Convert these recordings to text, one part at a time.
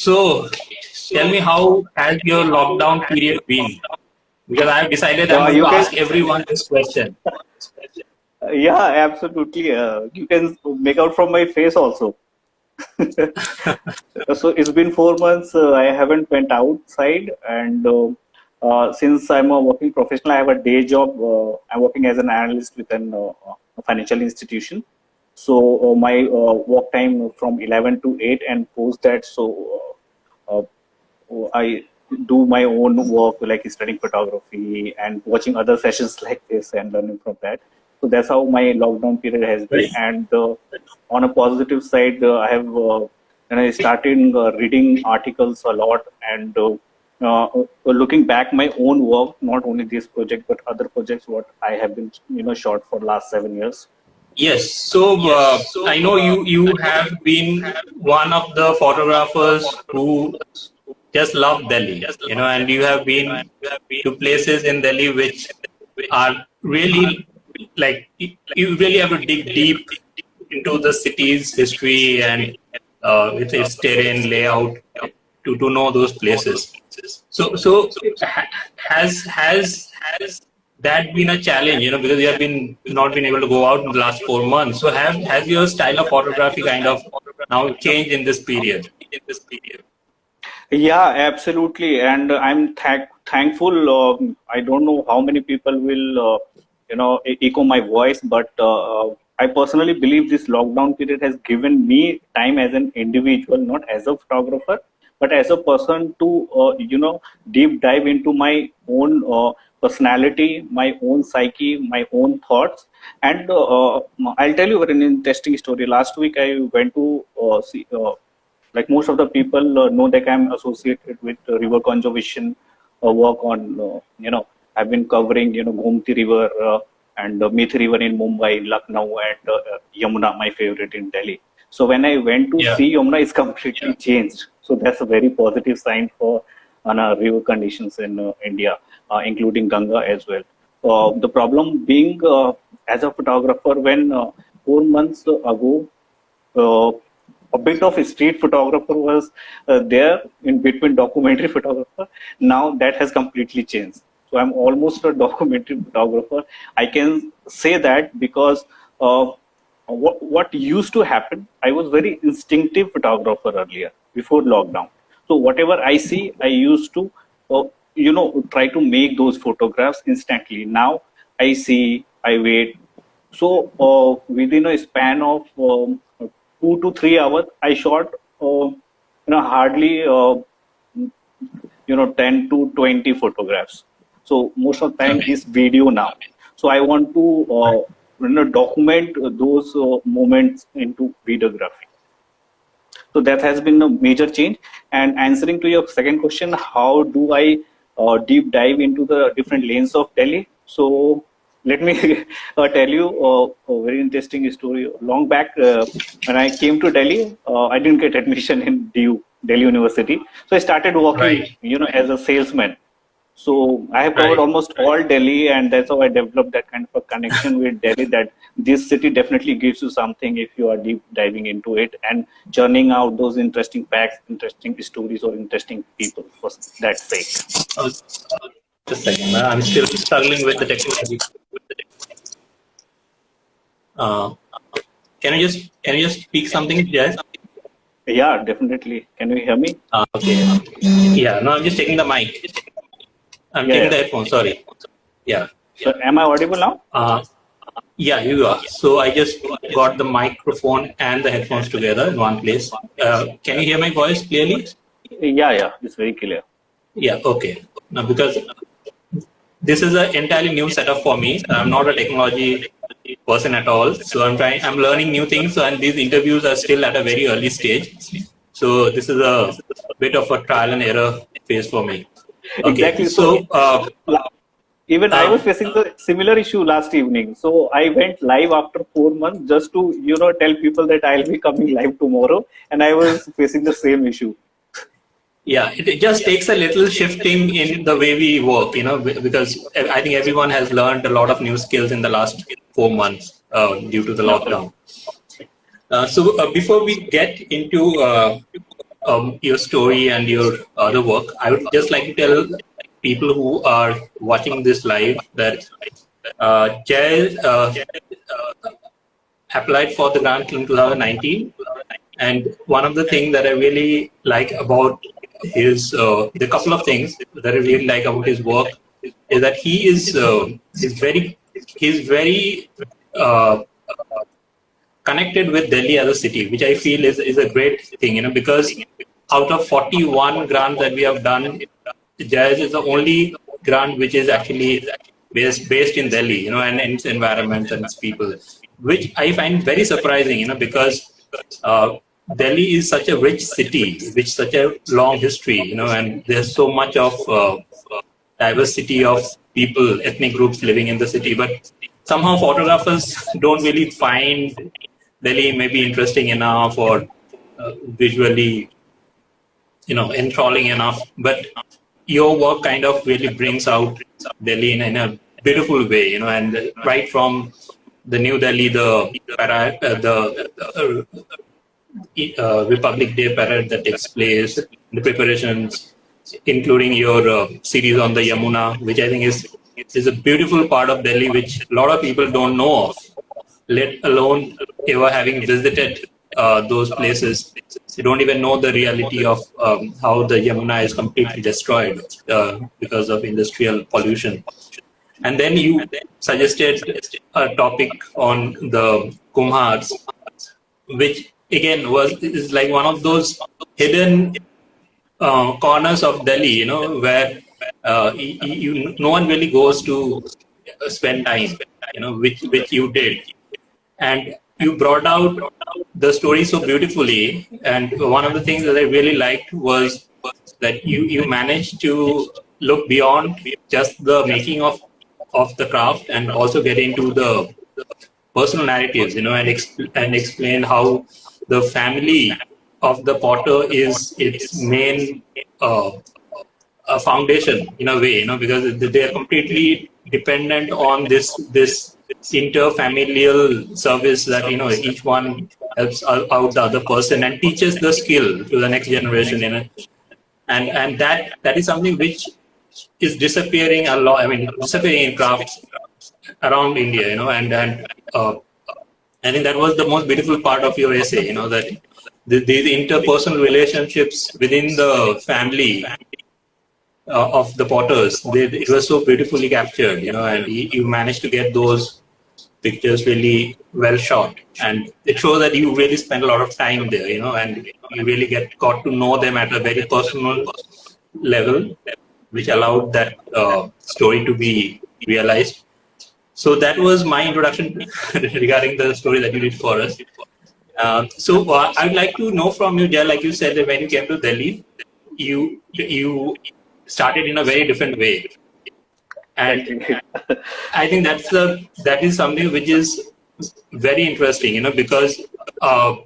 So, tell me, how has your lockdown period been? Because I have decided I'm going You to can, ask everyone this question. yeah, absolutely. You can make out from my face also. So it's been 4 months. I haven't went outside, and since I'm a working professional, I have a day job. I'm working as an analyst with an a financial institution. So my work time from 11 to 8, and post that. So I do my own work, like studying photography and watching other sessions like this and learning from that. So that's how my lockdown period has been. Right. And on a positive side, I have and I started reading articles a lot, and looking back my own work, not only this project but other projects what I have been shot for last 7 years. Yes. So, I know you have been one of the photographers who just love Delhi, and you have been to places in Delhi which are really like you really have to dig deep into the city's history and its terrain layout to know those places. So has that been a challenge? Because you have been not been able to go out in the last 4 months. So has your style of photography kind of now changed in this period? Yeah, absolutely, and I'm thankful. I don't know how many people will, echo my voice, but I personally believe this lockdown period has given me time as an individual, not as a photographer, but as a person to, deep dive into my own personality, my own psyche, my own thoughts. And I'll tell you an interesting story. Last week, I went to see. Like most of the people know that I'm associated with river conservation work on, I've been covering, Gomti River and Methi River in Mumbai, Lucknow, and Yamuna, my favorite in Delhi. So when I went to Yeah. see Yamuna, it's completely changed. So that's a very positive sign for river conditions in India, including Ganga as well. The problem being, as a photographer, when 4 months ago, uh, a bit of a street photographer was there in between documentary photographer. Now that has completely changed. So I'm almost a documentary photographer. I can say that because what used to happen, I was very instinctive photographer earlier before lockdown. So whatever I see, I used to, try to make those photographs instantly. Now I see, I wait. So within a span of 2 to 3 hours, I shot hardly 10 to 20 photographs. So most of the time Okay. is video now. So I want to document those moments into videography. So that has been a major change. And answering to your second question, how do I deep dive into the different lanes of Delhi? So let me tell you a very interesting story. Long back, when I came to Delhi, I didn't get admission in Delhi University. So I started working, Right. as a salesman. So I have covered Right. almost all Delhi, and that's how I developed that kind of a connection with Delhi. That this city definitely gives you something if you are deep diving into it and churning out those interesting facts, interesting stories, or interesting people for that sake. Just a second. I'm still struggling with the technology. Uh, can you just speak something, Jay? Yeah, definitely. Can you hear me? Okay. Yeah. No, I'm just taking the mic. I'm Yeah, taking yeah. the headphone. Sorry. Yeah. So am I audible now? Uh, yeah, you are. So I just got the microphone and the headphones together in one place. Can you hear my voice clearly? Yeah, yeah. It's very clear. Yeah. Okay. Now, because this is an entirely new setup for me. I'm not a technology person at all. So I'm learning new things. And these interviews are still at a very early stage. So this is a bit of a trial and error phase for me. Okay. Exactly. So So, even I was um, facing the similar issue last evening. So I went live after 4 months just to, tell people that I'll be coming live tomorrow. And I was facing the same issue. yeah, it just takes a little shifting in the way we work, because I think everyone has learned a lot of new skills in the last 4 months due to the Absolutely. lockdown. So before we get into your story and your other work, I would just like to tell people who are watching this live that Jay applied for the grant in 2019, and one of the things that I really like about his, the couple of things that I really like about his work is that he's very uh, connected with Delhi as a city, which I feel is a great thing, because out of 41 grants that we have done, Jazz is the only grant which is actually based in Delhi, and its environment and its people, which I find very surprising, because Delhi is such a rich city, with such a long history, and there's so much of diversity of people, ethnic groups living in the city, but somehow photographers don't really find Delhi maybe interesting enough or visually, enthralling enough. But your work kind of really brings out Delhi in a beautiful way, and right from the New Delhi, the Republic Day parade that takes place, the preparations, including your series on the Yamuna, which I think is a beautiful part of Delhi, which a lot of people don't know of, let alone ever having visited those places. They don't even know the reality of how the Yamuna is completely destroyed because of industrial pollution. And then you suggested a topic on the Kumhars, which again is like one of those hidden corners of Delhi, where no one really goes to spend time, which you did, and you brought out the story so beautifully. And one of the things that I really liked was that you managed to look beyond just the making of the craft and also get into the personal narratives, and explain how the family of the potter is its main foundation in a way, because they are completely dependent on this interfamilial service that each one helps out the other person and teaches the skill to the next generation, and that is something which is disappearing a lot. I mean, disappearing in crafts around India, and I think that was the most beautiful part of your essay, that these interpersonal relationships within the family of the potters, it was so beautifully captured, and you managed to get those pictures really well shot, and it shows that you really spent a lot of time there, and you really got to know them at a very personal level, which allowed that story to be realized. So that was my introduction regarding the story that you did for us. So I'd like to know from you, Jay, like you said, that when you came to Delhi, you started in a very different way, and I think that is something which is very interesting, because I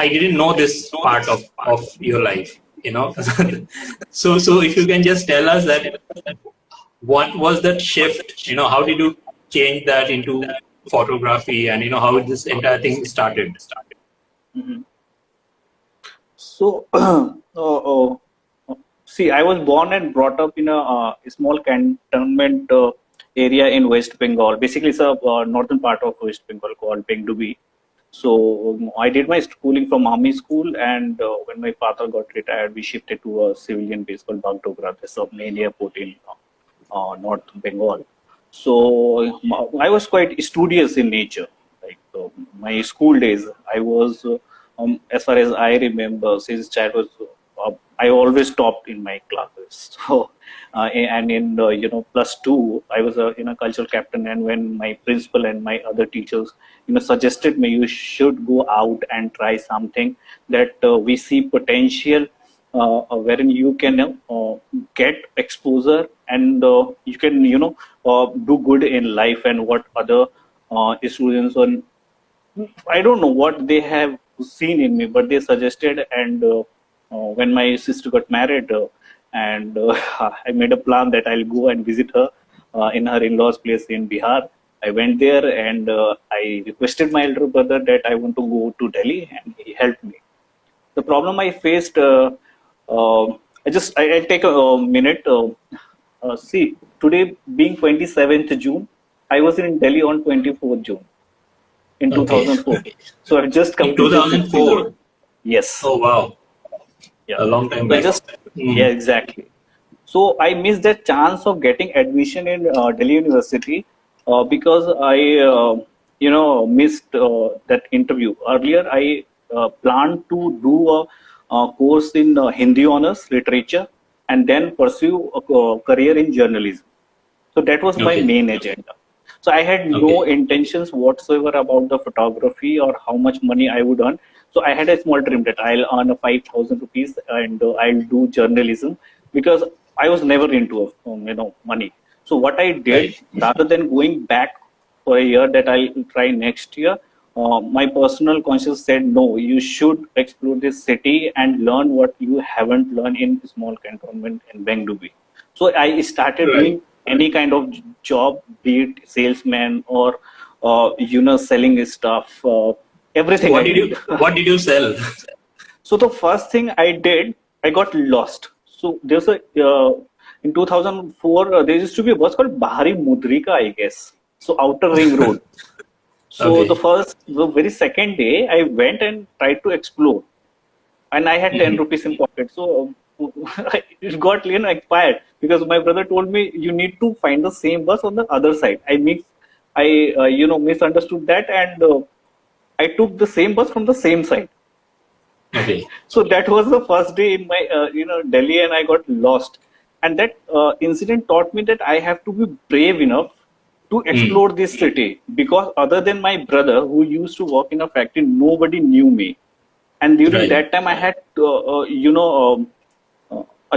didn't know this part of your life, so if you can just tell us that what was that shift, how did you change that into photography, and how this entire thing started? Mhm. So, see, I was born and brought up in a small cantonment area in West Bengal. Basically, it's a northern part of West Bengal called Bengdubi. So, I did my schooling from army school, and when my father got retired, we shifted to a civilian base called Bagdogra. That's the main airport in North Bengal. So, I was quite studious in nature. Like my school days, I was, as far as I remember, since childhood, I always topped in my classes. So, and in +2, I was in a cultural captain. And when my principal and my other teachers, suggested me you should go out and try something that we see potential, wherein you can get exposure and you can do good in life, and what other students on, I don't know what they have seen in me, but they suggested. And when my sister got married, and I made a plan that I'll go and visit her in her in-laws' place in Bihar. I went there, and I requested my elder brother that I want to go to Delhi, and he helped me. The problem I faced, I'll take a minute. See, today being 27th June, I was in Delhi on 24th June in Okay. 2004. So I've just In completed 16 years. 2004. Yes. Oh wow, Yeah. a long time So I back. just, yeah, exactly. So I missed that chance of getting admission in Delhi University because I, missed that interview. Earlier, I planned to do a course in Hindi honors literature and then pursue a career in journalism. So that was my Okay. main agenda. So I had no Okay. intentions whatsoever about the photography or how much money I would earn. So I had a small dream that I'll earn a 5,000 rupees and I'll do journalism because I was never into money. So what I did, Right. rather than going back for a year that I'll try next year, my personal conscience said no. You should explore this city and learn what you haven't learned in small cantonment in Bengaluru. So I started Right. doing any kind of job, be it salesman or selling stuff. So Everything what I did did. you what did you sell? So the first thing I did, I got lost. So there's a in 2004 there used to be a bus called Bahari Mudrika, I guess. So Outer Ring Road. So Okay. the very second day, I went and tried to explore, and I had 10 Mhm. rupees in pocket. So it got expired because my brother told me you need to find the same bus on the other side. I misunderstood that, and I took the same bus from the same side. Okay. So that was the first day in my Delhi, and I got lost. And that incident taught me that I have to be brave enough to Mm. explore this city because other than my brother who used to work in a factory, nobody knew me. And during Right. that time, I had a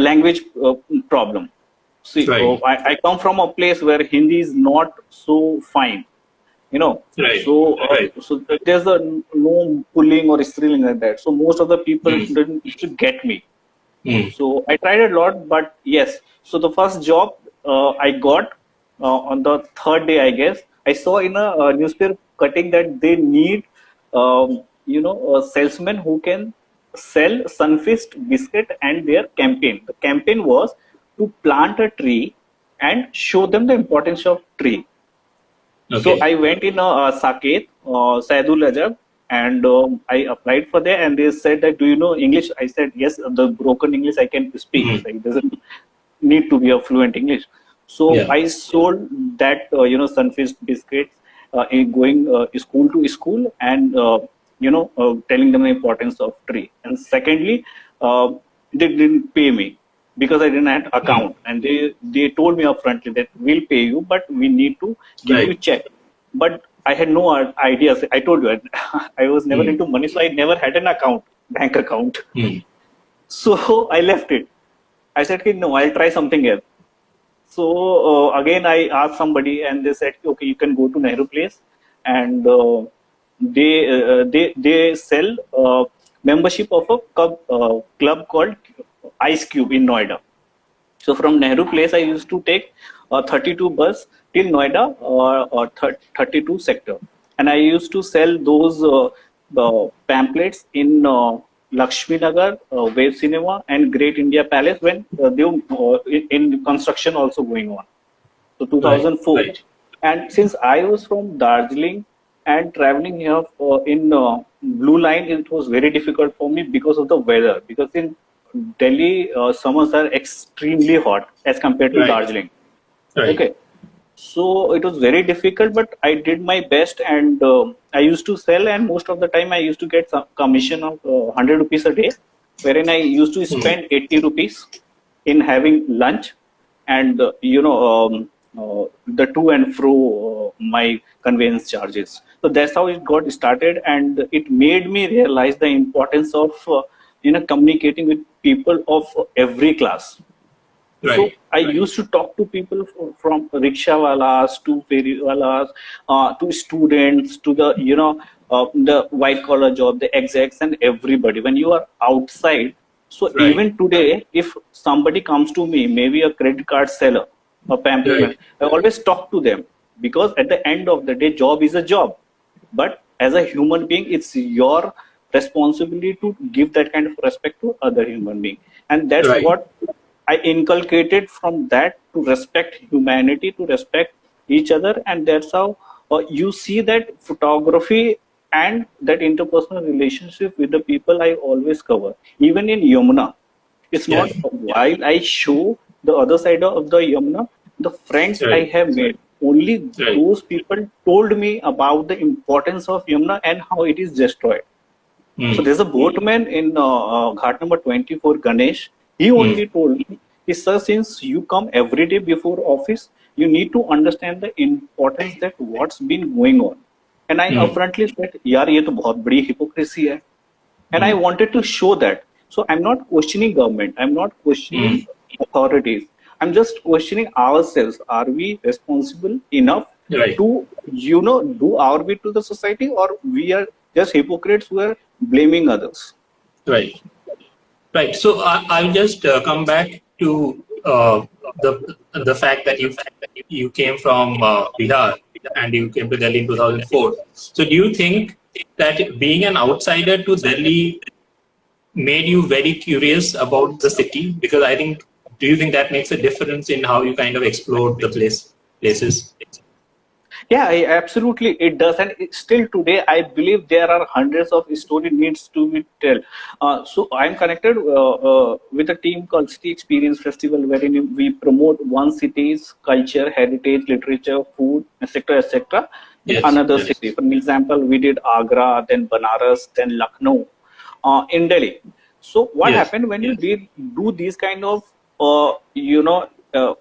language problem. See, Right. I come from a place where Hindi is not so fine, you know. Right. So, Right. there's a no pulling or strilling like that. So most of the people Mm. didn't used to get me. Mm. So I tried a lot, but yes. So the first job I got on the third day, I guess, I saw in a, newspaper cutting that they need, a salesman who can sell Sunfist biscuit and their campaign. The campaign was to plant a tree and show them the importance of tree. So Okay. I went in Saket, Saidul Rajab, and I applied for there. And they said that, do you know English? I said yes. The broken English I can speak. Mm. Like, it doesn't need to be a fluent English. So Yeah. I sold that Sunfist biscuits in going school to school and telling them the importance of tree. And secondly, uh, they didn't pay me because I didn't have Mm. account, and they told me upfrontly that we'll pay you, but we need to give you Right. check. But I had no idea. I told you I was never Mm. into money, so I never had an account, bank account. Mm. So I left it. I said, okay, no, I'll try something else. So again, I asked somebody, and they said, okay, you can go to Nehru Place, and they sell membership of a club called Ice Cube in Noida. So from Nehru Place, I used to take a 32 bus till Noida or 32 sector, and I used to sell those pamphlets in Lakshmi Nagar, Wave Cinema, and Great India Palace when they were in construction also going on. So Right. 2004, Right. and since I was from Darjeeling and traveling here in Blue Line, it was very difficult for me because of the weather. Because in Delhi, summers are extremely hot as compared to Right. Darjeeling. Right. Okay, so it was very difficult, but I did my best, and I used to sell, and most of the time I used to get some commission of 100 rupees a day, wherein I used to Mm. spend 80 rupees in having lunch and the to and fro my conveyance charges. So that's how it got started, and it made me realize the importance of communicating with people of every class. So Right. I used to talk to people from rickshawalas to ferrywalas, to students, to the white collar job, the execs, and everybody. When you are outside, so Right. even today, if somebody comes to me, maybe a credit card seller, a pamphlet man, Right. I always talk to them because at the end of the day, job is a job. But as a human being, it's your responsibility to give that kind of respect to other human being. And that's Right. what I inculcated from that, to respect humanity, to respect each other. And that's how you see that photography and that interpersonal relationship with the people I always cover. Even in Yamuna, it's Yeah. not while I show the other side of the Yamuna, the friends I Right. have made, only Right. those people told me about the importance of Yamuna and how it is destroyed. So Mm. there's a boatman in Ghat number 24, Ganesh. He Mm. only told me, he said, since you come every day before office, you need to understand the importance that what's been going on. And I Mm. upfrontly said, यार ये तो बहुत बड़ी hypocrisy है. And I Mm. wanted to show that. So I'm not questioning government. I'm not questioning Mm. authorities. I'm just questioning ourselves. Are we responsible enough Right. to, do our bit to the society, or we are just hypocrites who are blaming others? Right. Right. So I'll just come back to the fact that you came from Bihar and you came to Delhi in 2004. So do you think that being an outsider to Delhi made you very curious about the city? Because I think, do you think that makes a difference in how you kind of explored the places? Yeah, absolutely, it does. And still today, I believe there are hundreds of story needs to be tell. So I'm connected with a team called City Experience Festival, wherein we promote one city's culture, heritage, literature, food, etc., etc., in Yes. another Yes. city. For example, we did Agra, then Banaras, then Lucknow, in Delhi. So what Yes. happened when you did do these kind of uh, you know uh,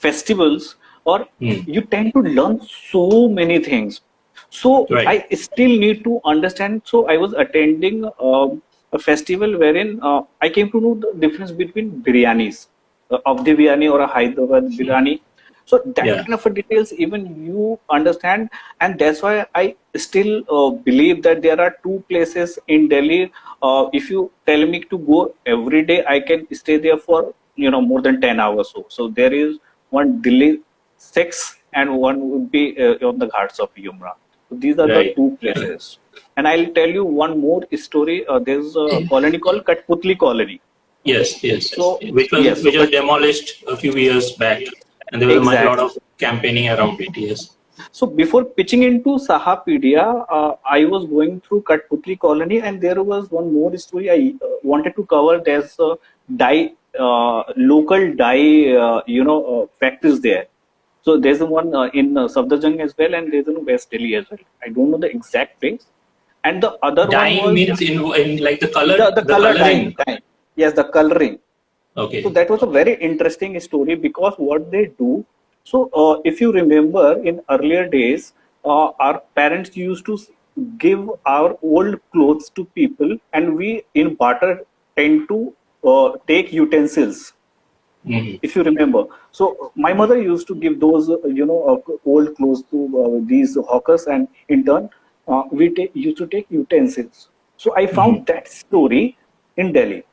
festivals, or Mm. you tend to learn so many things. So Right. I still need to understand. So I was attending a festival wherein I came to know the difference between biryanis, of the biryani or a Hyderabad biryani. So that Yeah. kind of a details even you understand. And that's why I still believe that there are two places in Delhi. If you tell me to go every day, I can stay there for more than 10 hours. So there is one Delhi 6, and one would be on the Ghats of Yumna. So these are the Right. two places. And I'll tell you one more story. There's a colony called Katputli colony. Yes, yes. So yes, so Which was demolished a few years back, and there was a lot exactly. of campaigning around it. Yes. So before pitching into Sahapedia, I was going through Katputli colony, and there was one more story I wanted to cover. There's a dye, local dye, factories there. So there's one in Safdarjung as well, and there's in West Delhi as well. I don't know the exact place. And the other one Dyeing was means in like the the color coloring. dyeing. Yes, the coloring. So Okay. that was a very interesting story, because what they do. So if you remember, in earlier days, our parents used to give our old clothes to people, and we in barter tend to take utensils. Mm-hmm. If you remember, so my mother used to give those old clothes to these hawkers, and in turn used to take utensils. So I Mm-hmm. found that story in Delhi,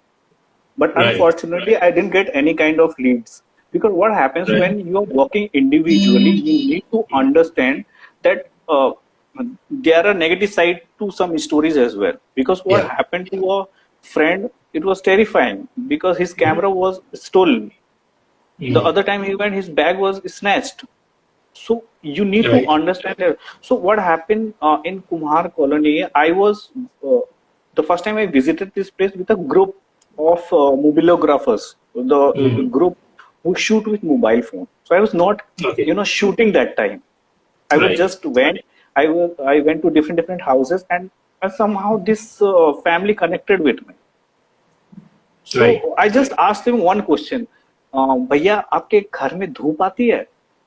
but Right. unfortunately I didn't get any kind of leads, because what happens Right. when you are working individually, you need to understand that there are negative side to some stories as well. Because what Yeah. happened to a friend, it was terrifying, because his Mm-hmm. camera was stolen. The Mm-hmm. other time he went, his bag was snatched. So you need to Right. understand that. So what happened in Kumhar colony, I was the first time I visited this place with a group of mobilographers, the Mm-hmm. group who shoot with mobile phone. So I was not Okay. shooting that time. I was Right. just went. I went to different houses, and somehow this family connected with me. Right. So I just asked him one question. भैया आपके घर में धूप आती है?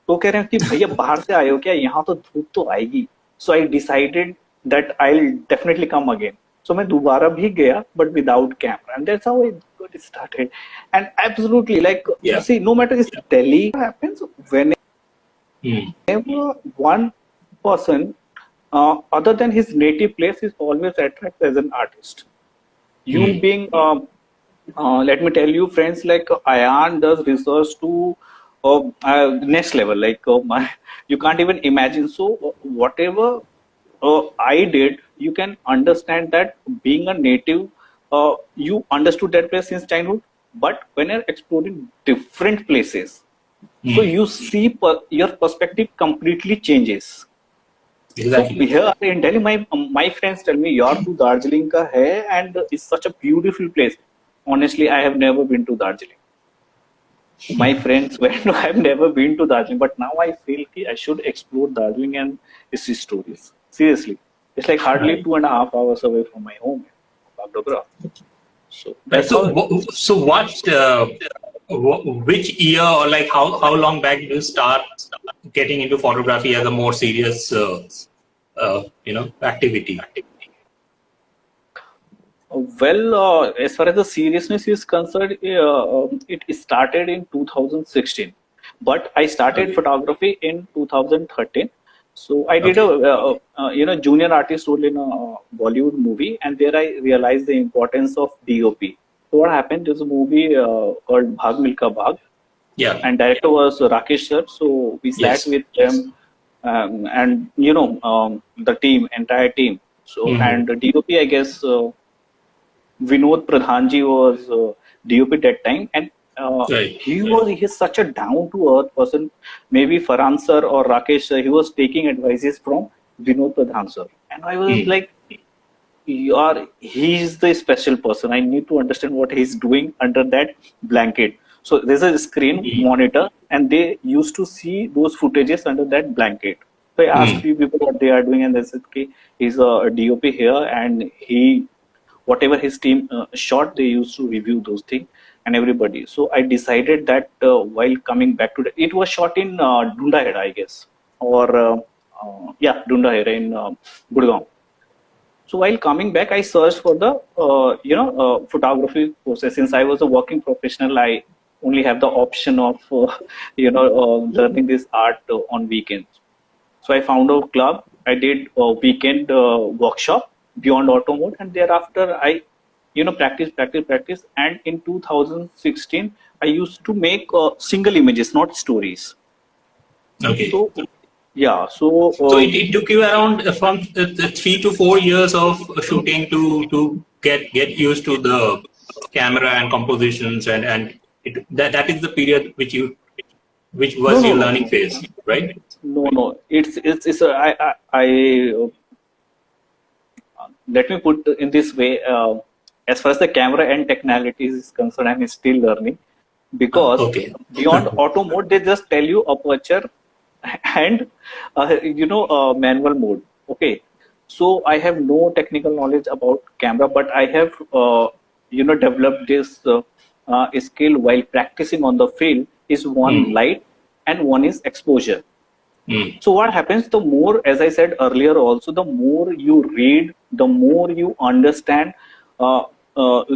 तो कह रहे हैं कि भैया बाहर से आए हो क्या? यहाँ तो धूप तो आएगी. So I decided that I'll definitely come again. So मैं दोबारा भी गया, but without camera, and that's how it got started. And absolutely, like, Yeah. see, no matter it's Delhi, what happens Mm. whenever one person, other than his native place, is always attracted as an artist. You Mm. being let me tell you, friends, like Ayan does research to next level. Like you can't even imagine. So whatever I did, you can understand that being a native, you understood that place since childhood, but when you're exploring different places, so Mm. you see your perspective completely changes. So Exactly. here in Delhi, my friends tell me, "Yaar, tu Darjeeling ka hai, and it's such a beautiful place." Honestly, I have never been to Darjeeling. My friends went. I've never been to Darjeeling, but now I feel I should explore Darjeeling and its stories. Seriously, it's like hardly Right. 2.5 hours away from my home, Bagdogra. So Right. that's how. So what? Which year or like how long back did you start getting into photography as a more serious activity? As far as the seriousness is concerned, it started in 2016, but I started Okay. photography in 2013. So I did a Okay. junior artist role in a Bollywood movie, and there I realized the importance of DOP. So what happened? There's a movie called Bhag Milka Bhag, Yeah. and director was Rakesh sir. So we sat Yes. with them, and the team, entire team. So Hmm. and the DOP, I guess. Vinod Pradhanji was DOP that time, and Right. he's such a down to earth person. Maybe Farhan sir or Rakesh sir, he was taking advices from Vinod Pradhan sir, and I was Hmm. like, he's the special person. I need to understand what he's doing under that blanket. So there's a screen Hmm. monitor, and they used to see those footages under that blanket. So I asked Hmm. few people what they are doing, and they said, "Okay, he's a DOP here, and he whatever his team shot, they used to review those things and everybody." So I decided that while coming back to it was shot in Dundahera, I guess, or yeah, Dundahera in Gurgaon. So while coming back, I searched for the photography process. Since I was a working professional, I only have the option of learning this art on weekends. So I found a club. I did a weekend workshop beyond auto mode, and thereafter I, practice. And in 2016, I used to make single images, not stories. Okay. So yeah, so So it took you around from the 3 to 4 years of shooting to get used to the camera and compositions and that is the period which no, was no, your no, learning phase, right? no, no. It's let me put in this way. As far as the camera and technicalities is concerned, I'm still learning, because Okay. beyond auto mode, they just tell you aperture and manual mode. Okay, so I have no technical knowledge about camera, but I have developed this skill while practicing on the field. Is one Hmm. light and one is exposure. Hmm. So what happens, the more, as I said earlier also, the more you read, the more you understand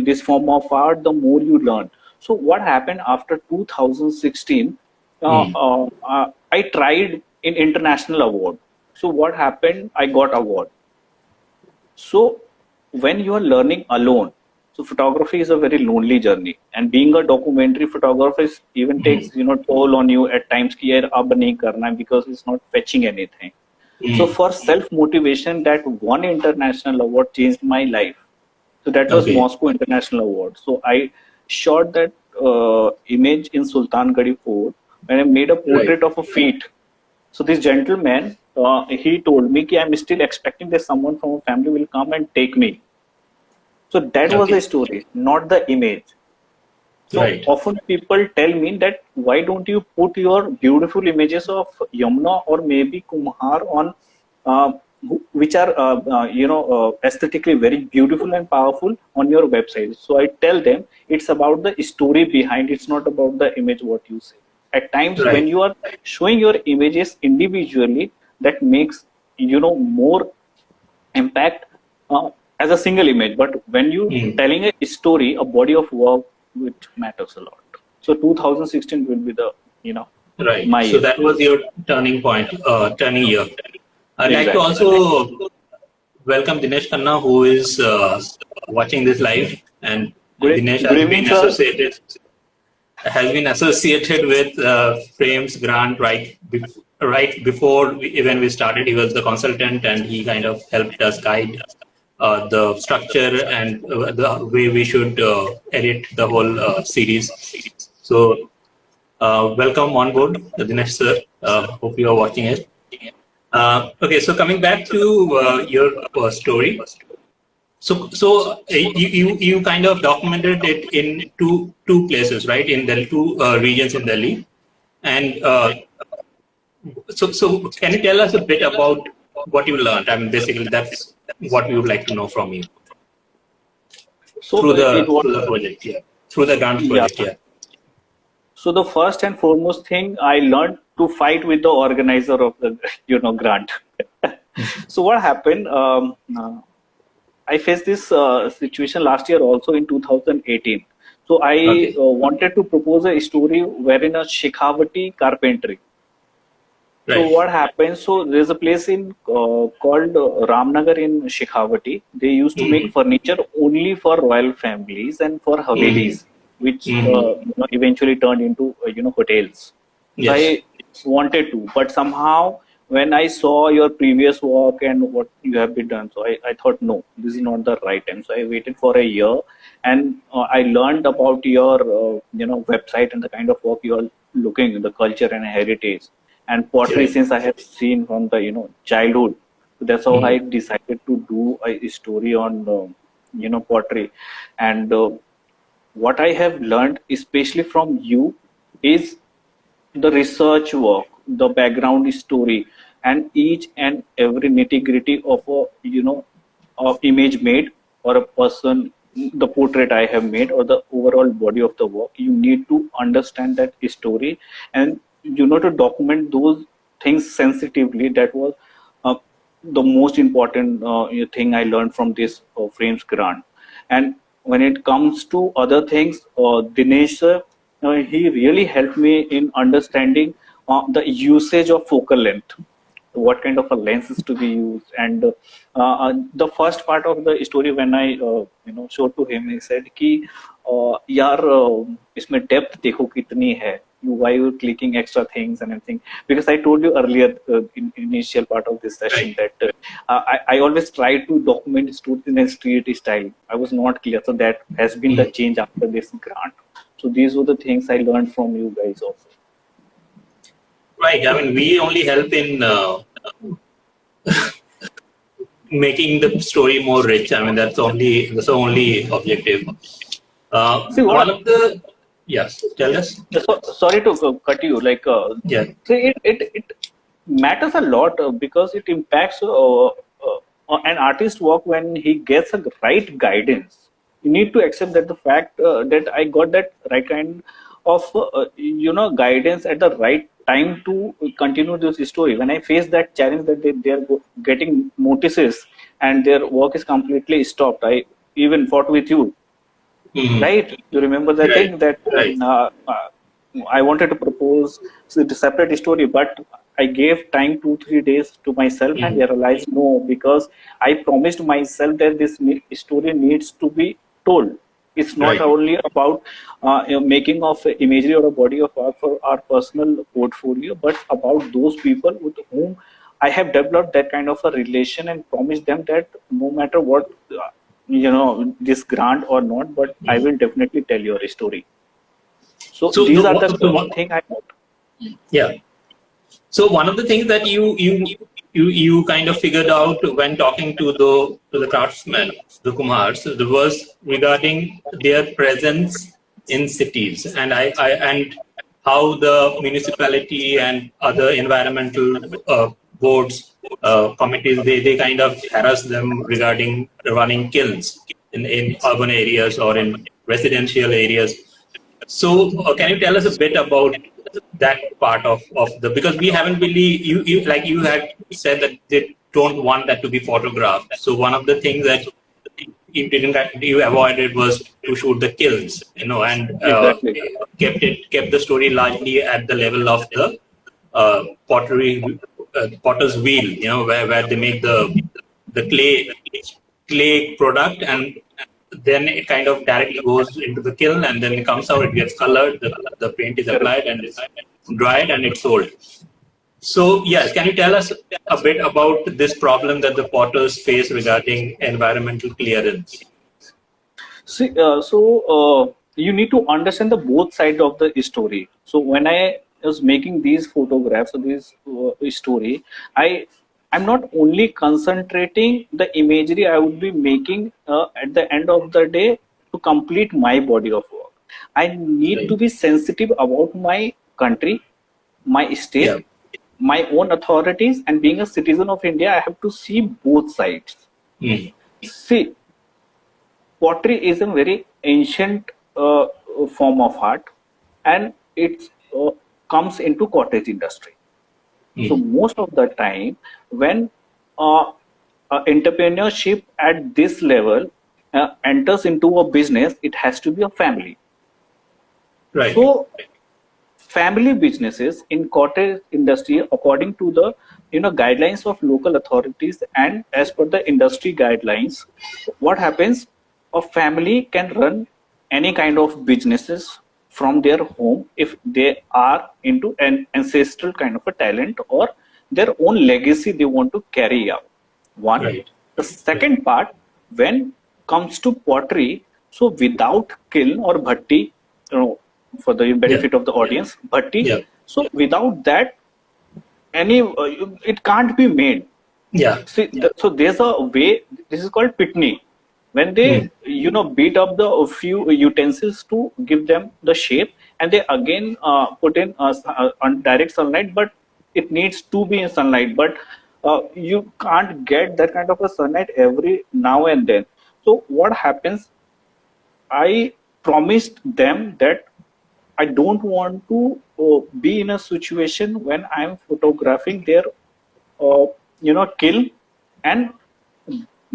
this form of art, the more you learn. So what happened after 2016, Hmm. I tried in international award. So what happened, I got award. So when you are learning alone, so photography is a very lonely journey, and being a documentary photographer even Hmm. takes toll on you at times. Ki yaar ab nahi karna, because it's not fetching anything. So Hmm. for self motivation, that one international award changed my life. So that was Okay. Moscow International Award. So I shot that image in Sultan Gadi Fort, when I made a Right. portrait of a feet. So this gentleman, he told me, "Ki I'm still expecting that someone from a family will come and take me." So that was the Okay. story, not the image. So Right. often people tell me that, why don't you put your beautiful images of Yamuna or maybe Kumhar on, uh, which are aesthetically very beautiful and powerful on your website? So I tell them, it's about the story behind. It's not about the image what you say. At times when Right. you are showing your images individually, that makes more impact as a single image, but when you Hmm. telling a story, a body of work, which matters a lot. So 2016 will be the Right. my So year. that was your turning point, turning year. I'd like to Exactly. also welcome Dinesh Khanna, who is watching this live. And Good, Dinesh good has evening, been sir. associated. has been associated with Frames grant right before when we started. He was the consultant, and he kind of helped us guide the structure and the way we should edit the whole series. So welcome on board, Dinesh sir. Hope you are watching it. Okay, so coming back to your story. So you kind of documented it in two places, right? In Delhi, two regions in Delhi, and so can you tell us a bit about what you learned? I mean, basically that's what we would like to know from you So through it was, the project, yeah, through the grant yeah. project, yeah. So the first and foremost thing I learned to fight with the organizer of the grant. So what happened? I faced this situation last year also in 2018. So I Okay. wanted to propose a story wherein a Shekhavati carpentry. So Right. what happens? So there's a place in called Ramnagar in Shekhavati. They used to make furniture only for royal families and for havelis, which eventually turned into hotels. So Yes. I wanted to, but somehow when I saw your previous work and what you have been done, so I thought no, this is not the right time. So I waited for a year, and I learned about your website and the kind of work you are looking in the culture and heritage and pottery, Right. since I have seen from the childhood. So that's how I decided to do a story on pottery. And what I have learned, especially from you, is the research work, the background story, and each and every nitty gritty of a of image made, or a person, the portrait I have made, or the overall body of the work. You need to understand that story, and to document those things sensitively. That was uh, the most important thing I learned from this Frames grant. And when it comes to other things, Dinesh sir, he really helped me in understanding the usage of focal length, what kind of a lens is to be used. And the first part of the story, when I showed to him, he said कि यार इसमें depth देखो कितनी है, why you clicking extra things and everything. Because I told you earlier in initial part of this session Right. that I always try to document stories in a street style. I was not clear, so that has been the change after this grant. So these were the things I learned from you guys also. Right. I mean, we only help in making the story more rich. I mean, that's the only objective. See what One of the yes, tell us. sorry to cut you. Like, Yeah. see, it matters a lot because it impacts an artist work when he gets a right guidance. You need to accept that the fact that I got that right kind of guidance at the right time to continue this story. When I face that challenge that they are getting notices and their work is completely stopped, I even fought with you, Mhm. right? You remember that Right. thing that Right. I wanted to propose a separate story, but I gave time 2-3 days to myself, and I realized no, because I promised myself that this story needs to be told. It's not Right. only about making of imagery or a body of art for our personal portfolio, but about those people with whom I have developed that kind of a relation and promised them that no matter what, this grant or not, but I will definitely tell your story. So So these are the one, thing I want. yeah. So one of the things that you kind of figured out when talking to the craftsmen, the Kumars, was regarding their presence in cities, and and how the municipality and other environmental boards committees, they kind of harass them regarding running kilns in urban areas or in residential areas. So, can you tell us a bit about that part of the, because we haven't really, you like you had said that they don't want that to be photographed. So one of the things that you avoided was to shoot the kilns, and Exactly. kept the story largely at the level of the potter's wheel, where they make the clay product, and then it kind of directly goes into the kiln, and then it comes out, it gets colored, the paint is applied, and it's dried, and it's sold. So, yes, can you tell us a bit about this problem that the potters face regarding environmental clearance? See, you need to understand the both sides of the story. So when I was making these photographs of this story, I'm not only concentrating the imagery I would be making at the end of the day to complete my body of work. I need to be sensitive about my country, my state, my own authorities, and being a citizen of India, I have to see both sides. See, pottery is a very ancient form of art, and it comes into cottage industry. So most of the time, when entrepreneurship at this level enters into a business, it has to be a family. Right. So family businesses in cottage industry, according to the guidelines of local authorities and as per the industry guidelines, what happens? A family can run any kind of businesses from their home if they are into an ancestral kind of a talent or their own legacy they want to carry out. One. Right. The second part, when comes to pottery, so without kiln or bhatti, for the benefit of the audience, bhatti. So without that, it can't be made. See, so there's a way. This is called pitney. When they beat up the few utensils to give them the shape, and they again put in on direct sunlight, but it needs to be in sunlight. But you can't get that kind of a sunlight every now and then. So what happens? I promised them that I don't want to be in a situation when I'm photographing their kiln, and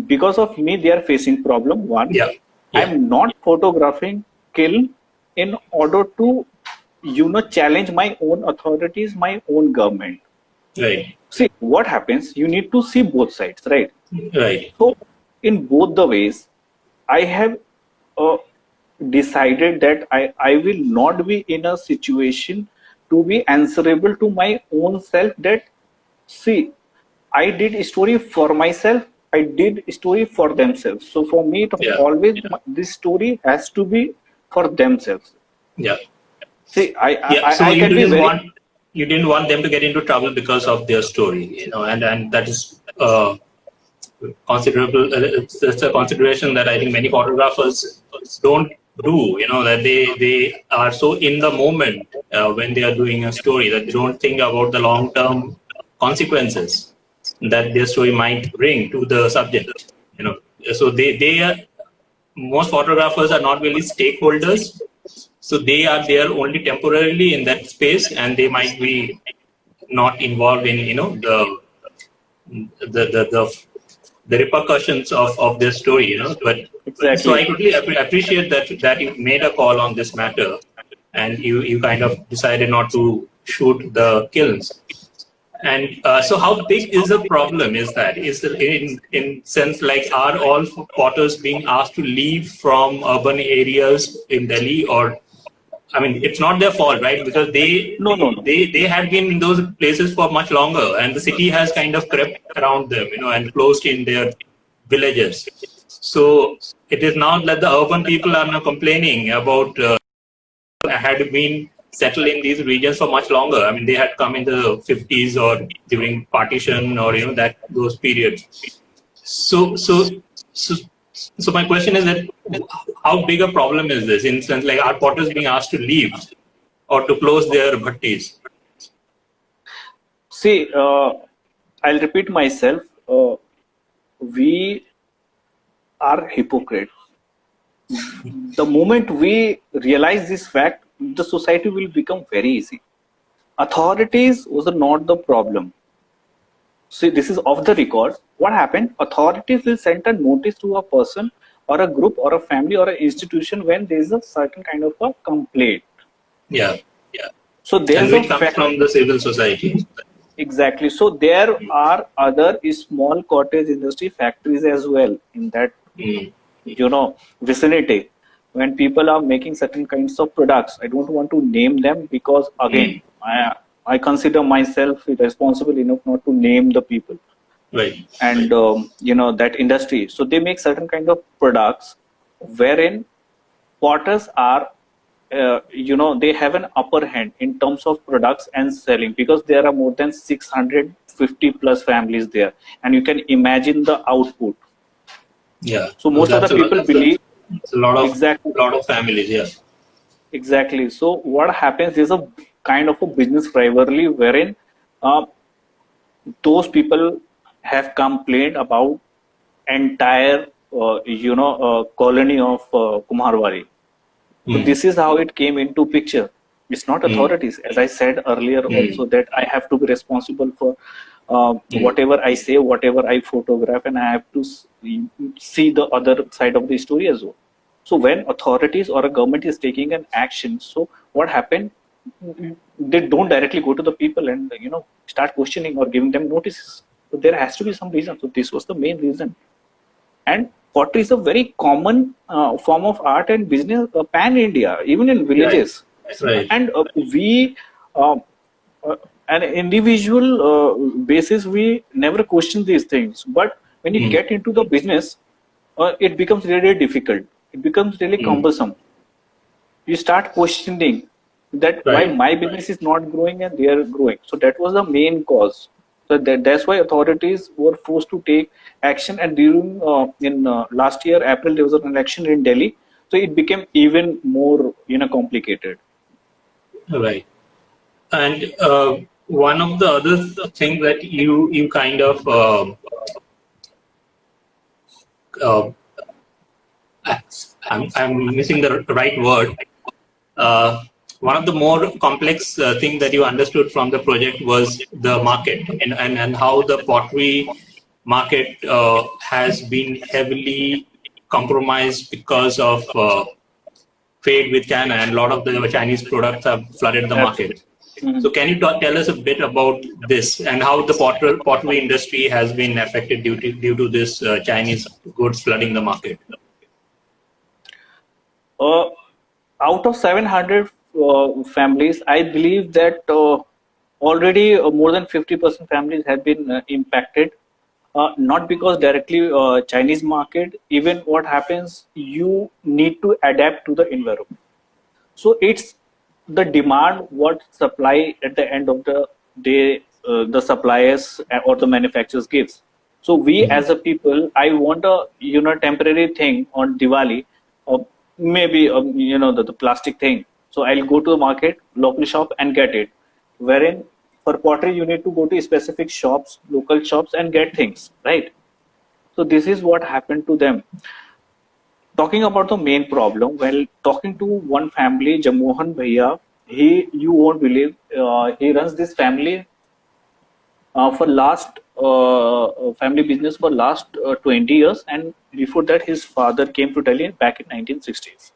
because of me they are facing problem. One, I'm not photographing kiln in order to challenge my own authorities, my own government. Right. See what happens, you need to see both sides, right? Right. So in both the ways, I have decided that I will not be in a situation to be answerable to my own self, that see, I did a story for myself, I did a story for themselves. So for me, always this story has to be for themselves. See, so you didn't want them to get into trouble because of their story, and that is considerable. It's a consideration that I think many photographers don't do. That they are so in the moment when they are doing a story that they don't think about the long-term consequences that their story might bring to the subject. So they are, most photographers are not really stakeholders. So they are there only temporarily in that space, and they might be not involved in the repercussions of their story. But exactly. So I totally appreciate that you made a call on this matter, and you kind of decided not to shoot the kilns. And so how big is the problem? Is in sense, like, are all potters being asked to leave from urban areas in Delhi? Or, I mean, it's not their fault, right? Because they have been in those places for much longer, and the city has kind of crept around them, and closed in their villages. So it is now that the urban people are now complaining about had been settled in these regions for much longer. I mean, they had come in the 50s or during partition, or those periods. So my question is that how big a problem is this? In sense, like, are potters being asked to leave or to close their bhattis? See, I'll repeat myself. We are hypocrites. The moment we realize this fact, the society will become very easy. Authorities was not the problem. See, this is off the record. What happened? Authorities will send a notice to a person or a group or a family or an institution when there is a certain kind of a complaint. So there's a fact from the civil society. Exactly. So there are other small cottage industry factories as well in that vicinity, when people are making certain kinds of products, I don't want to name them because again, I consider myself responsible enough not to name the people Right. and that industry. So they make certain kind of products wherein potters are they have an upper hand in terms of products and selling, because there are more than 650 plus families there, and you can imagine the output. Yeah. So So most of the people believe it's a lot of exactly. families. Yeah. Exactly. So what happens is a kind of a business rivalry wherein uh, those people have complained about entire colony of Kumarwari. So Mm. this is how it came into picture. It's not Mm. authorities, as I said earlier also, that I have to be responsible for Mm. whatever I say, whatever I photograph, and I have to see the other side of the story as well. So when authorities or a government is taking an action, so what happened? They don't directly go to the people and start questioning or giving them notices. So there has to be some reason. So this was the main reason. And pottery is a very common form of art and business pan India, even in Right. villages. Right. And we, uh, an individual basis, we never question these things. But when you Mm. get into the business, it becomes really difficult. It becomes really Mm. cumbersome. You start questioning that why Right. my business is not growing and they are growing. So that was the main cause. So that's why authorities were forced to take action. And during in last year April, there was an election in Delhi, so it became even more complicated. Right. And one of the other things that you kind of uh, I'm missing the right word. One of the more complex thing that you understood from the project was the market, and how the pottery market has been heavily compromised because of trade with China, and a lot of the Chinese products have flooded the market. Absolutely. Mhm. So can you tell us a bit about this, and how the pottery industry has been affected due to this Chinese goods flooding the market? Uh, Out of 700 families, I believe that already more than 50% families have been impacted. Not because directly Chinese market. Even what happens, you need to adapt to the environment. So it's the demand, what supply at the end of the day, the suppliers or the manufacturers gives. So we Mm. as a people, I want a temporary thing on Diwali, or maybe the plastic thing. So I'll go to the market, local shop, and get it. Wherein for pottery you need to go to specific shops, local shops, and get things, right? So this is what happened to them. Talking about the main problem, well, talking to one family, Jamohan Bhaiya, you won't believe, he runs this family for last family business for last 20 years, and before that his father came to Delhi back in 1960s.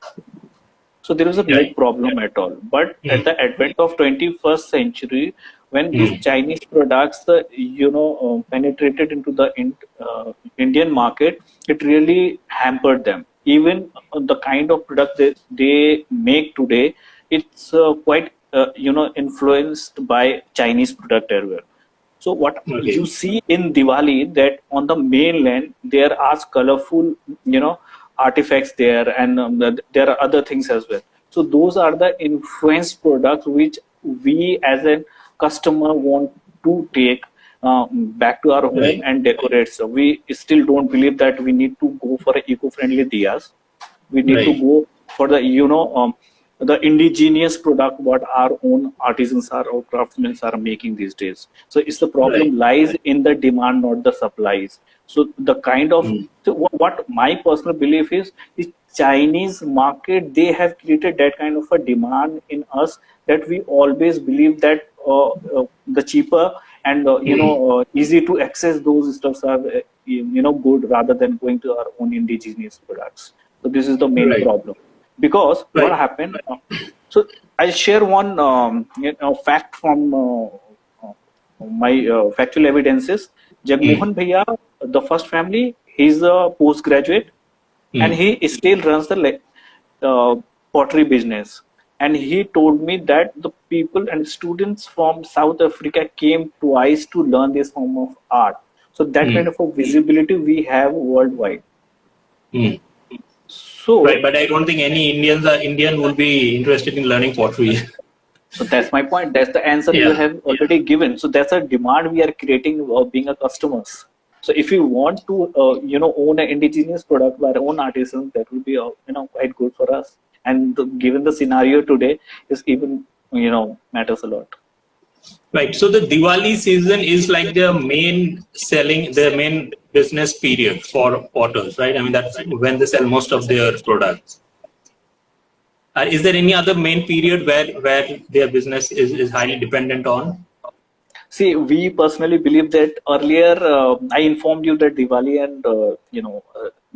So there was a no Right. problem at all. But at Mm. the advent of 21st century, when these Mm. Chinese products, penetrated into the Indian market, it really hampered them. Even the kind of product they make today, it's quite influenced by Chinese product as well. So what you Okay. see in Diwali, that on the mainland there are colorful, artifacts there, and there are other things as well. So those are the influenced products which we as a customer want to take back to our home Right. and decorate. So we still don't believe that we need to go for eco-friendly diyas. We need to Right. go for the indigenous product what our own artisans are or craftsmen are making these days. So it's the Right. problem lies in the demand, not the supplies. So the kind of, Mm. so what my personal belief is Chinese market, they have created that kind of a demand in us, that we always believe that the cheaper and Mm. easy to access those stuffs are good, rather than going to our own indigenous products. So this is the main Right. problem. Because what Right. happened? So I'll share one fact from my factual evidences. Mm. Jagmohan Bhaiya, the first family, he's a postgraduate. and he still runs the pottery business. And he told me that the people and students from South Africa came twice to learn this form of art. So that kind of a visibility we have worldwide. Right, So, but I don't think any Indian would be interested in learning pottery. so that's my point. That's the answer you Yeah. have already given. So that's a demand we are creating being a customers. So if you want to, own an indigenous product by our own artisans, that will be, quite good for us. And given the scenario today, is even, matters a lot. Right. So the Diwali season is like the main business period for potters, right? I mean, that's when they sell most of their products. Is there any other main period where their business is highly dependent on? See, we personally believe that earlier I informed you that Diwali and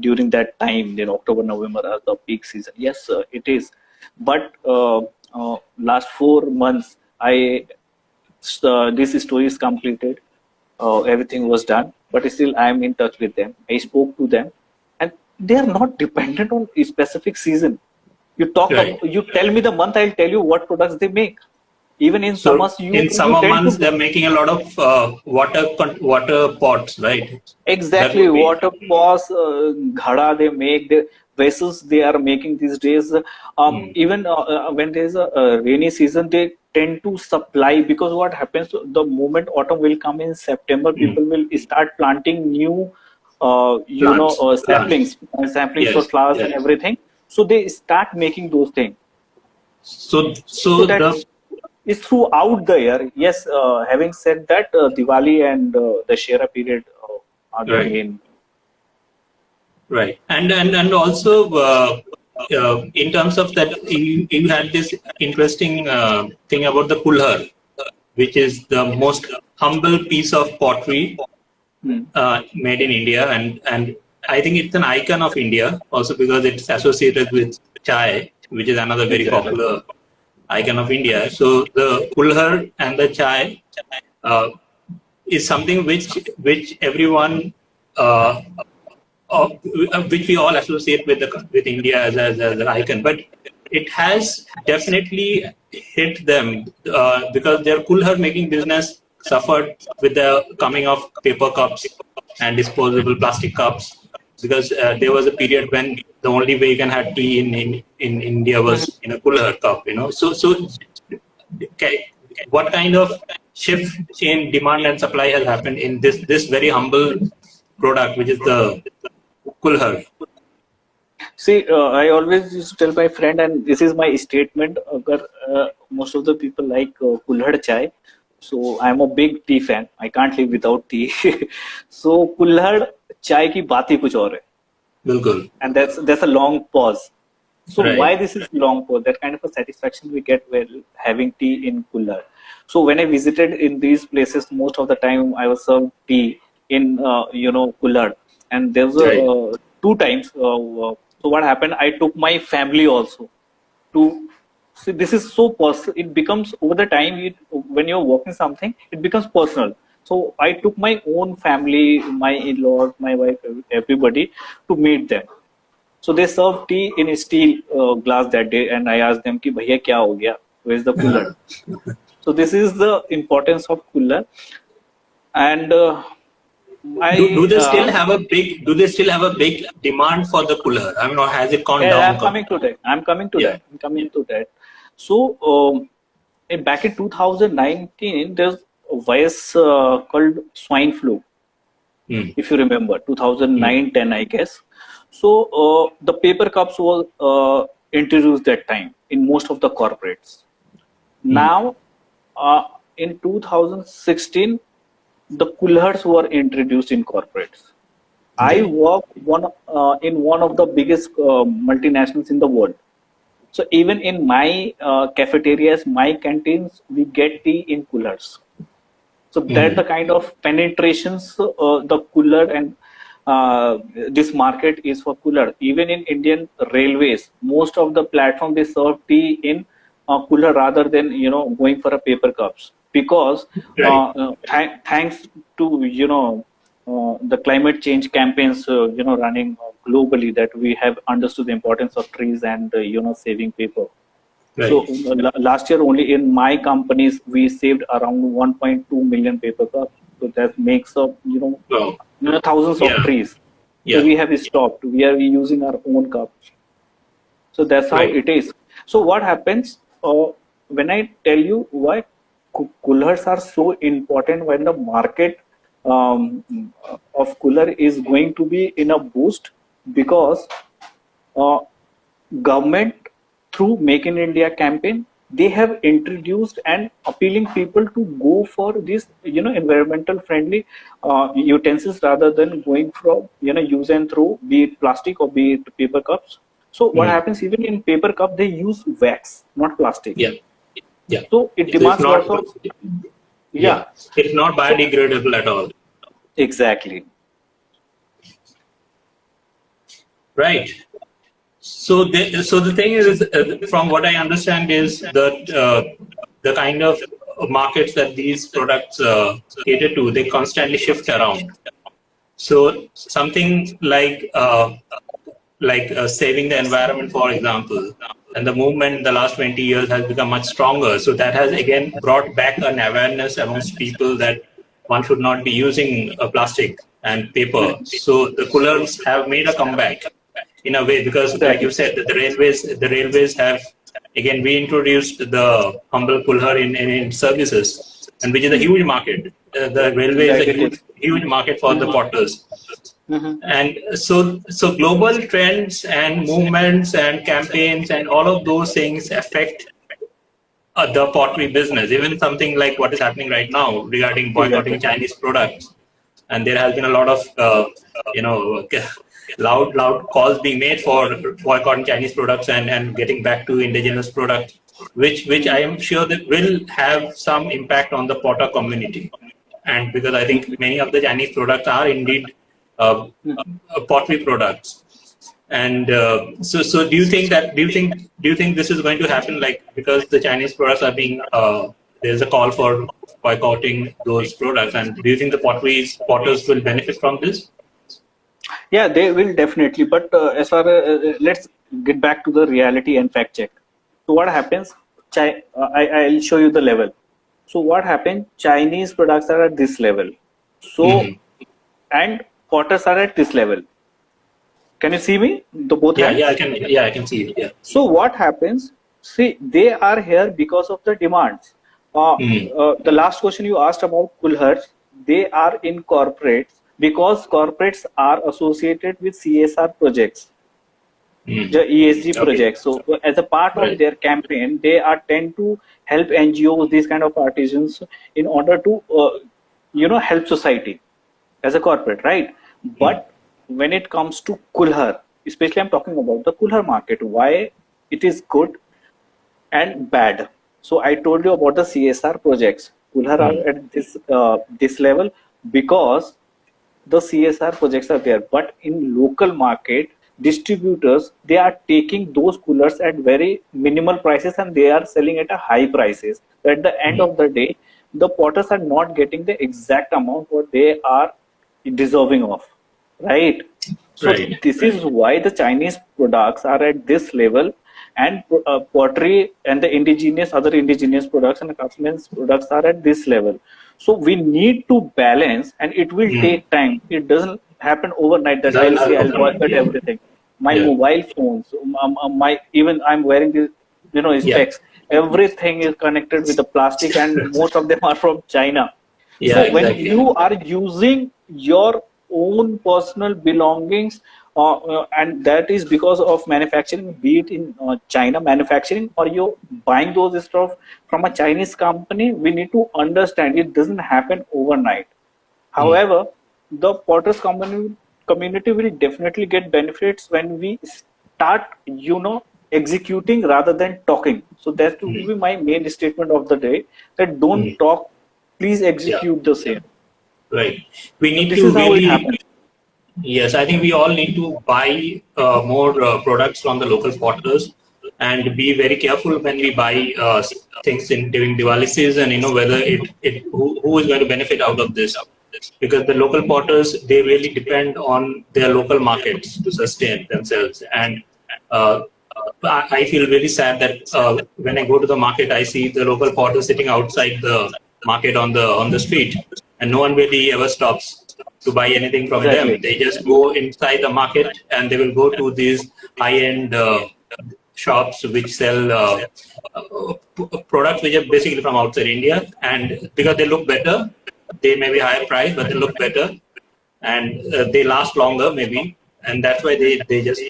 during that time, October, November are the peak season. Yes, it is. But last 4 months, this story is completed. Everything was done, but still I am in touch with them. I spoke to them, and they are not dependent on a specific season. Right. You tell me the month, I'll tell you what products they make. Even in So summers, in you summer tend months, to they're making a lot of water pots, right? That exactly would be. water pots, ghada they make, the vessels they are making these days. Even when there's a rainy season, they tend to supply, because what happens the moment autumn will come in September, people will start planting new, Plants. saplings for Yes. flowers and Yes. everything. So they start making those things. So So the that's is throughout the year. Yes, having said that, Diwali and the Shera period are the right. main. Right, and also in terms of that, you had this interesting thing about the kulhar, which is the most humble piece of pottery Hmm. made in India, and I think it's an icon of India also because it's associated with chai, which is another very Exactly. popular icon of India. So the kulhar and the chai uh, is something which everyone. Which we all associate with India as an icon, but it has definitely hit them because their kulhar making business suffered with the coming of paper cups and disposable plastic cups, because there was a period when the only way you can have tea in India was in a kulhar cup, So okay, what kind of shift in demand and supply has happened in this very humble product, which is the kulhar? See, I always used to tell my friend, and this is my statement. Most of the people like Kulhad chai, so I'm a big tea fan. I can't live without tea. So Kulhad chai की बात ही कुछ और है, बिल्कुल. and that's a long pause. So why Right. this is long pause? That kind of a satisfaction we get while having tea in Kulhad. So when I visited in these places, most of the time I was served tea in Kulhad, and there was Right. two times. So what happened? I took my family also to see. This is so personal. It becomes over the time. When you're working something, it becomes personal. So I took my own family, my in-laws, my wife, everybody to meet them. So they served tea in a steel glass that day, and I asked them, "Ki bhaiya kya ho gaya? Where's the cooler?" So this is the importance of cooler, and Do I they still have a big demand for the cooler? I mean, or has it gone yeah, down? I'm coming to that. Yeah. I'm coming to that. So back in 2019, there's a virus called swine flu, Hmm. if you remember, Hmm. 2009-10, I guess. So the paper cups were introduced that time in most of the corporates. Hmm. Now, in 2016, the coolers were introduced in corporates. I Okay. work in one of the biggest multinationals in the world. So even in my cafeterias, my canteens, we get tea in coolers. So that Hmm. the kind of penetrations the cooler and this market is for cooler. Even in Indian railways, most of the platform they serve tea in cooler rather than going for a paper cups, because Right. thanks to the climate change campaigns running. globally that we have understood the importance of trees and saving paper. Right. So last year only in my companies we saved around 1.2 million paper cups. So that makes up Wow. thousands Yeah. of trees. Yeah. So we have stopped. We are using our own cups. So that's how Right. it is. So what happens when I tell you why coolers are so important when the market of cooler is going to be in a boost, because uh, government through Make in India campaign, they have introduced and appealing people to go for this environmental friendly utensils rather than going from use and throw, be it plastic or be it paper cups. So what happens, even in paper cup they use wax, not plastic. Yeah. Yeah. So it So it's demands not. lots of Yeah. It's not so biodegradable at all. exactly. Right. So the thing is, from what I understand, is that the kind of markets that these products cater to, they constantly shift around. So something like saving the environment, for example, and the movement in the last 20 years has become much stronger. So that has again brought back an awareness amongst people that one should not be using plastic and paper. So the coolers have made a comeback in a way, because like Exactly. you said, that the railways have again reintroduced the humble cooler in services, and which is a huge market. The railway is That a it is. huge market for the potters. Mhm. And so global trends and movements and campaigns and all of those things affect the pottery business. Even something like what is happening right now regarding Exactly. boycotting Chinese products, and there has been a lot of you know loud calls being made for boycotting Chinese products and getting back to indigenous products, which I am sure that will have some impact on the potter community. And because I think many of the Chinese products are indeed uh, pottery products. And so do you think this is going to happen, like, because the Chinese products are being there's a call for boycotting those products, and do you think the potters will benefit from this? Yeah, they will definitely. But as far as let's get back to the reality and fact check. So what happens? I'll show you the level. So what happened? Chinese products are at this level. So Hmm. and potters are at this level. Can you see me? The both Yeah, hands. I can see it. Yeah. So what happens? See, they are here because of the demands. Hmm. The last question you asked about Kulhars, they are in corporates because corporates are associated with CSR projects, Hmm. the ESG Okay. projects. So as a part of Right. their campaign, they are tend to help NGOs, these kind of artisans, in order to help society as a corporate, right? Hmm. But when it comes to Kulhar, especially I'm talking about the Kulhar market, why it is good and bad. So I told you about the CSR projects. Kulhar are Hmm. at this level because the CSR projects are there. But in local market, distributors, they are taking those coolers at very minimal prices and they are selling at a high prices. So at the end Hmm. of the day, the potters are not getting the exact amount what they are deserving of, right? So Right. this is why the Chinese products are at this level, and pottery and the other indigenous products and the craftsmen's products are at this level. So we need to balance, and it will Hmm. take time. It doesn't happen overnight that Doesn't I'll say happen I'll overnight. boycott Yeah. everything. My Yeah. mobile phones, my even I'm wearing this, Yeah. specs. Everything is connected with the plastic, and most of them are from China. Yeah. So when Exactly. you are using your own personal belongings, and that is because of manufacturing, be it in China manufacturing or you're buying those stuff from a Chinese company, we need to understand it doesn't happen overnight. Hmm. However, the potters community will definitely get benefits when we start, executing rather than talking. So that will Hmm. be my main statement of the day, that don't Hmm. talk, please Yeah. execute the same. Right. We So need this to is how it really. happens. Yes, I think we all need to buy more products from the local potters, and be very careful when we buy things in during Diwali season. Whether who is going to benefit out of this. because the local potters, they really depend on their local markets to sustain themselves. And I feel really sad that when I go to the market, I see the local potters sitting outside the market on the street, and no one really ever stops to buy anything from them. They just go inside the market and they will go to these high-end shops which sell products which are basically from outside India, and because they look better, they may be higher price, but they look better, and they last longer maybe, and that's why they just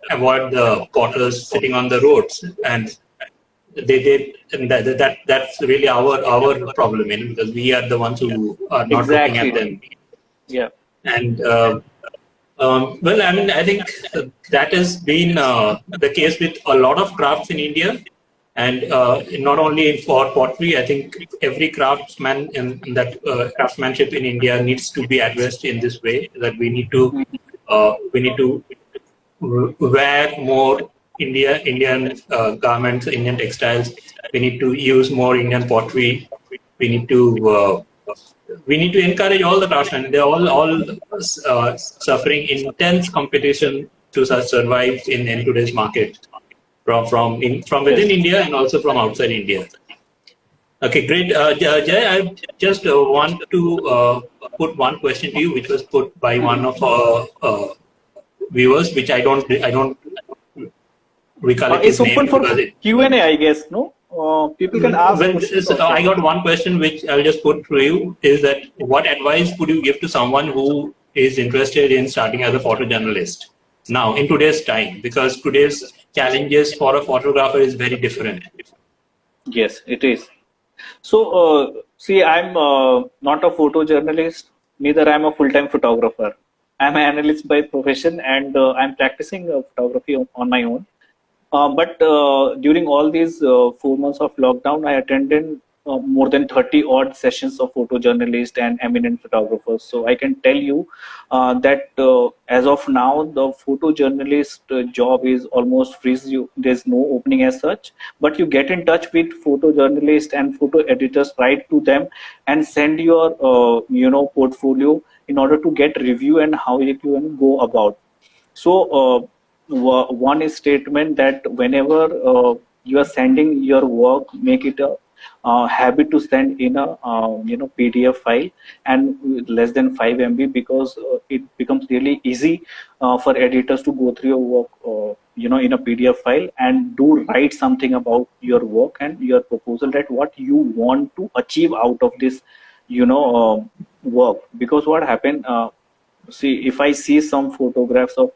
avoid the potters sitting on the roads, and that's really our problem, because we are the ones who are not looking at them. Yeah. And well, I mean, I think that has been the case with a lot of crafts in India, and not only for pottery. I think every craftsman in that craftsmanship in India needs to be addressed in this way. That we need to wear more Indian garments, Indian textiles. We need to use more Indian pottery. We need to encourage all the craftsmen. They're all suffering intense competition to survive in today's market, from within India and also from outside India. Okay, great. Jay, I just want to put one question to you, which was put by one of our viewers, which I don't recollect his name. It's open for Q&A, I guess, no? People can ask. I got one question which I'll just put to you, is that what advice would you give to someone who is interested in starting as a photojournalist now in today's time? Because today's challenges for a photographer is very different. Yes, it is. So, see, I'm not a photojournalist, neither I'm a full-time photographer. I'm an analyst by profession, and I'm practicing photography on my own. But during all these 4 months of lockdown, I attended more than 30 odd sessions of photojournalists and eminent photographers. So I can tell you that as of now, the photojournalist job is almost free. There's no opening as such, but you get in touch with photojournalists and photo editors, write to them and send your portfolio in order to get review and how you can go about. So one is statement that whenever you are sending your work, make it a habit to send in a PDF file and less than 5 MB, because it becomes really easy for editors to go through your work in a PDF file and do write something about your work and your proposal, that what you want to achieve out of this work. Because what happened, see, if I see some photographs of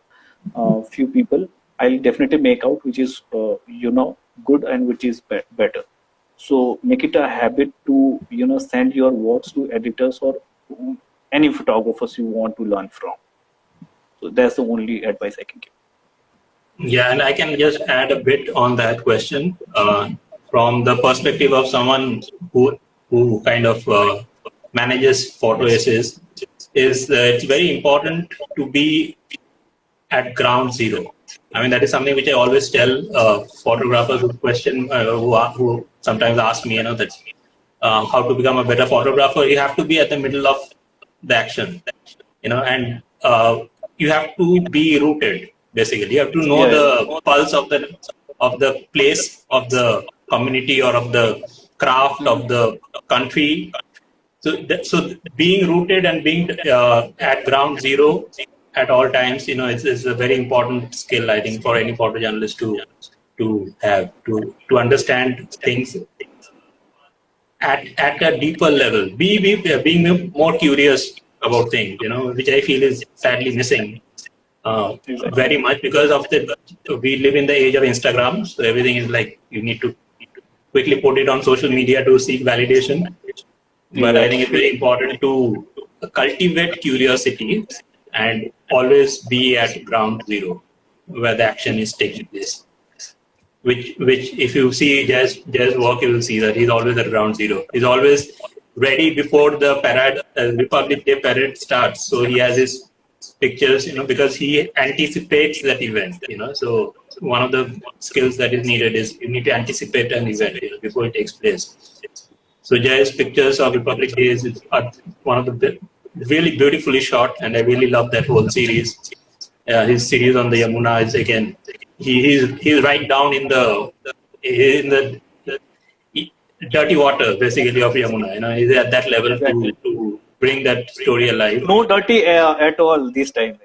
few people, I'll definitely make out which is good and which is better. So make it a habit to send your works to editors or any photographers you want to learn from. So that's the only advice I can give. Yeah, and I can just add a bit on that question from the perspective of someone who kind of manages photo essays. It's very important to be at ground zero. I mean, that is something which I always tell photographers who question, who sometimes ask me, that how to become a better photographer. You have to be at the middle of the action, and you have to be rooted. Basically, you have to know the pulse of the place, of the community, or of the craft, of the country. So being rooted and being at ground zero at all times, it's a very important skill, I think, for any photojournalist to have, to understand things at a deeper level, being more curious about things, which I feel is sadly missing very much, because of we live in the age of Instagram, so everything is like you need to quickly put it on social media to seek validation. But I think it's very important to cultivate curiosity and always be at ground zero, where the action is taking place. Which if you see Jay's work, you will see that he's always at ground zero. He's always ready before the parade, Republic Day parade starts. So he has his pictures, because he anticipates that event. So one of the skills that is needed is you need to anticipate an event before it takes place. So Jay's pictures of Republic Day are one of the really beautifully shot, and I really love that whole series. His series on the Yamuna is again, he's right down in the dirty water basically of Yamuna. He's at that level to bring that story alive. No dirty at all this time.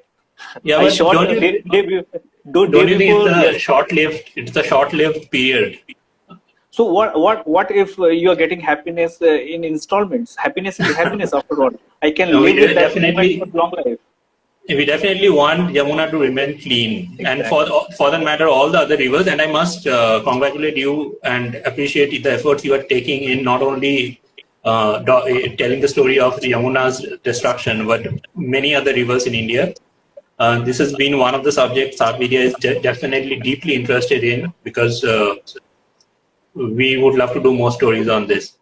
Yeah, I but shot don't you think it's a short-lived period? So what if you are getting happiness in installments? Happiness is happiness after all. I can live with that moment for long life. We definitely want Yamuna to remain clean, and for that matter, all the other rivers. And I must congratulate you and appreciate the efforts you are taking in not only telling the story of Yamuna's destruction, but many other rivers in India. This has been one of the subjects Sahapedia is definitely deeply interested in, because we would love to do more stories on this.